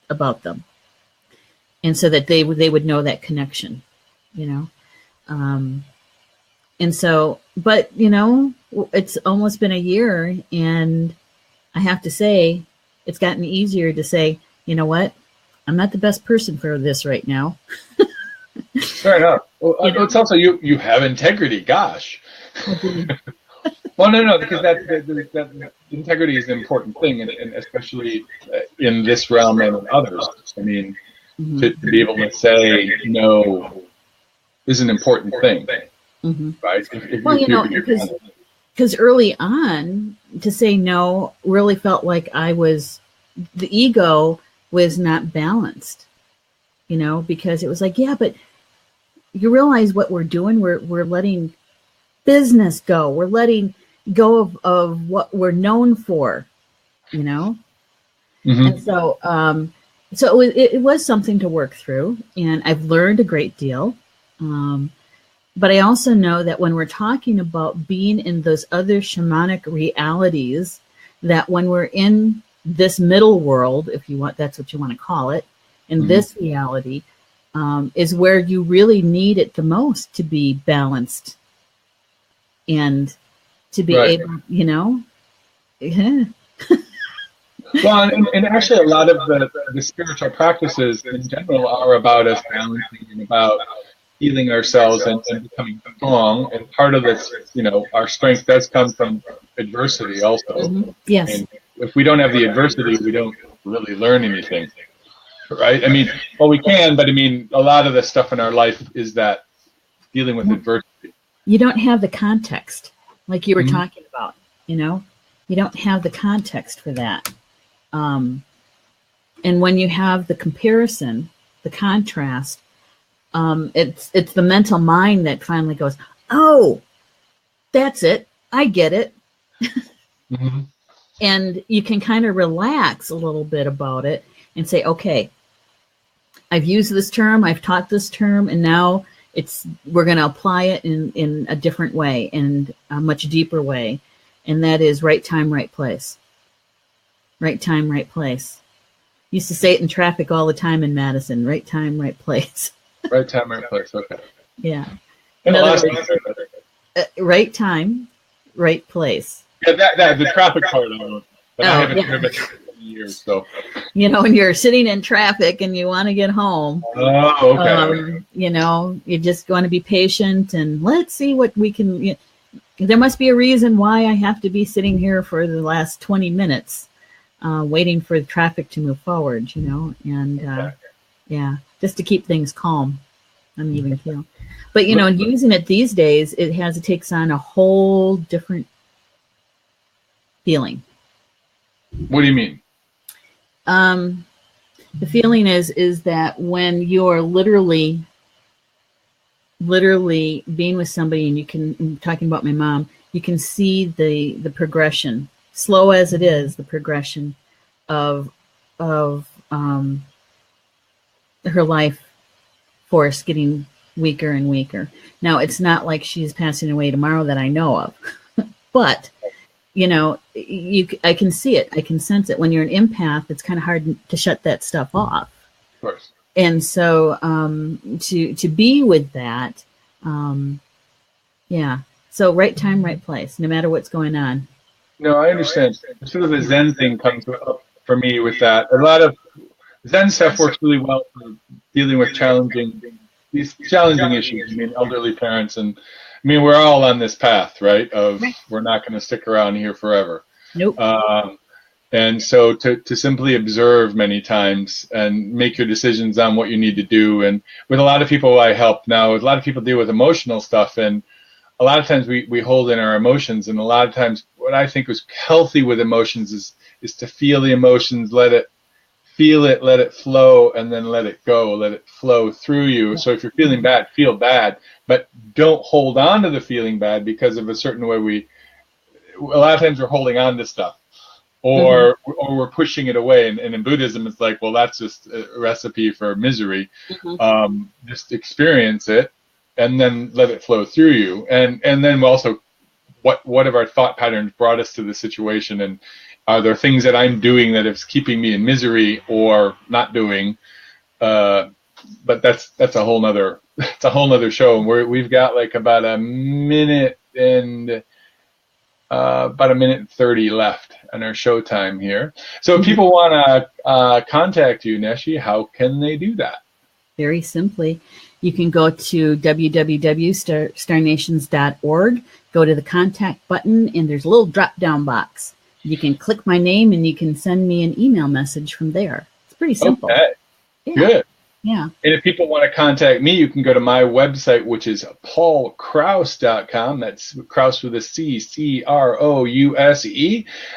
about them. And so that they would know that connection, and so, but, it's almost been a year, and I have to say, it's gotten easier to say, you know what, I'm not the best person for this right now. Fair enough. Well, it's also you have integrity. Gosh. Well, no, because that integrity is an important thing, and especially in this realm and in others. I mean, to be able to say no is an important thing, right? Because early on, to say no really felt like the ego was not balanced, because it was like, yeah, but you realize what we're doing? We're letting business go. We're letting go of what we're known for, And so, it was something to work through, and I've learned a great deal. But I also know that when we're talking about being in those other shamanic realities, that when we're in this middle world, if you want, that's what you want to call it, in this reality, is where you really need it the most to be balanced and to be able, Yeah. Well, and actually a lot of the spiritual practices in general are about us balancing and about healing ourselves and becoming strong. And part of this, our strength does come from adversity also. Mm-hmm. Yes. And if we don't have the adversity, we don't really learn anything, right? I mean, well, we can, but I mean, a lot of the stuff in our life is that dealing with adversity. You don't have the context, like you were Mm-hmm. talking about, you don't have the context for that. And when you have the comparison, the contrast, it's the mental mind that finally goes, oh, that's it. I get it. Mm-hmm. And you can kind of relax a little bit about it and say, okay, I've used this term, I've taught this term, and now we're going to apply it in a different way, and a much deeper way. And that is right time, right place. Right time, right place. Used to say it in traffic all the time in Madison. Right time, right place. Right time, right place. Okay. Yeah. And Right time, right place. Yeah, that the traffic part. But I haven't driven in years, so. When you're sitting in traffic and you want to get home. Oh, okay. You just want to be patient and let's see what we can. There must be a reason why I have to be sitting here for the last 20 minutes, waiting for the traffic to move forward. And just to keep things calm. I'm even keel. But using it these days, it takes on a whole different feeling. What do you mean? The feeling is that when you're literally being with somebody, and I'm talking about my mom, you can see the progression, slow as it is, the progression of her life force getting weaker and weaker. Now, it's not like she's passing away tomorrow that I know of, but I can see it. I can sense it. When you're an empath, it's kind of hard to shut that stuff off. Of course. And so to be with that, So right time, right place, no matter what's going on. No, I understand. Sort of the Zen thing comes up for me with that. A lot of Zen stuff works really well for dealing with these challenging issues. I mean, elderly parents, and I mean, we're all on this path, right? We're not going to stick around here forever. Nope. And so to simply observe many times and make your decisions on what you need to do. And with a lot of people I help now, a lot of people deal with emotional stuff, and a lot of times we hold in our emotions, and a lot of times what I think is healthy with emotions is to feel the emotions, feel it, let it flow, and then let it go, let it flow through you. So if you're feeling bad, feel bad, but don't hold on to the feeling bad because of a certain way a lot of times we're holding on to stuff. Or we're pushing it away, and in Buddhism, it's like, well, that's just a recipe for misery. Just experience it, and then let it flow through you. And then also, what of our thought patterns brought us to the situation, and are there things that I'm doing that is keeping me in misery or not doing? But that's a whole nother show. And we've got like about a minute and 30 left on our show time here. So if people want to contact you, Neshi, how can they do that? Very simply, you can go to www.starnations.org, go to the contact button, and there's a little drop-down box. You can click my name, and you can send me an email message from there. It's pretty simple. Okay, yeah. Good. Yeah. And if people want to contact me, you can go to my website, which is paulcrouse.com. That's Crouse with a C, Crouse.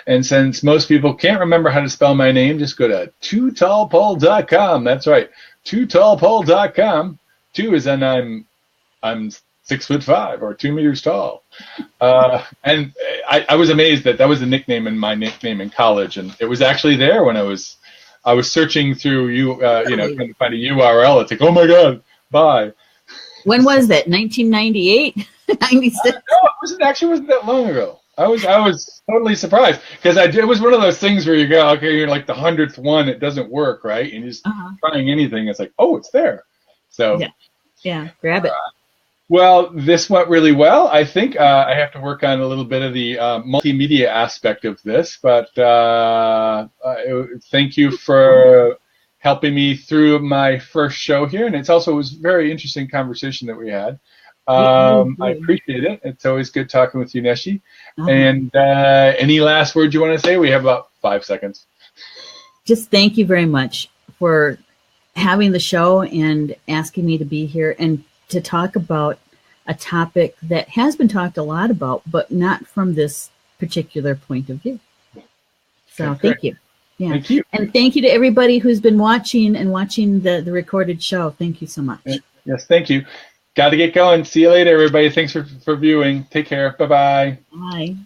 And since most people can't remember how to spell my name, just go to tootallpaul.com. That's right, tootallpaul.com. 2 is in I'm 6'5" or 2 meters tall. And I was amazed that was the nickname in my nickname in college, and it was actually there when I was searching through trying to find a URL. It's like, oh my God, bye. When was that? 1998, 96? No, it wasn't that long ago. I was totally surprised because it was one of those things where you go, okay, you're like the 100th one, it doesn't work, right? And you're just trying anything. It's like, oh, it's there. So yeah, grab it. Well, this went really well. I think I have to work on a little bit of the multimedia aspect of this, but thank you for helping me through my first show here. And it was a very interesting conversation that we had. I appreciate it. It's always good talking with you, Neshi. And any last words you want to say? We have about 5 seconds. Just thank you very much for having the show and asking me to be here and to talk about a topic that has been talked a lot about, but not from this particular point of view. So thank you. Yeah. Thank you. And thank you to everybody who's been watching the recorded show. Thank you so much. Yes, thank you. Got to get going. See you later, everybody. Thanks for viewing. Take care. Bye-bye. Bye.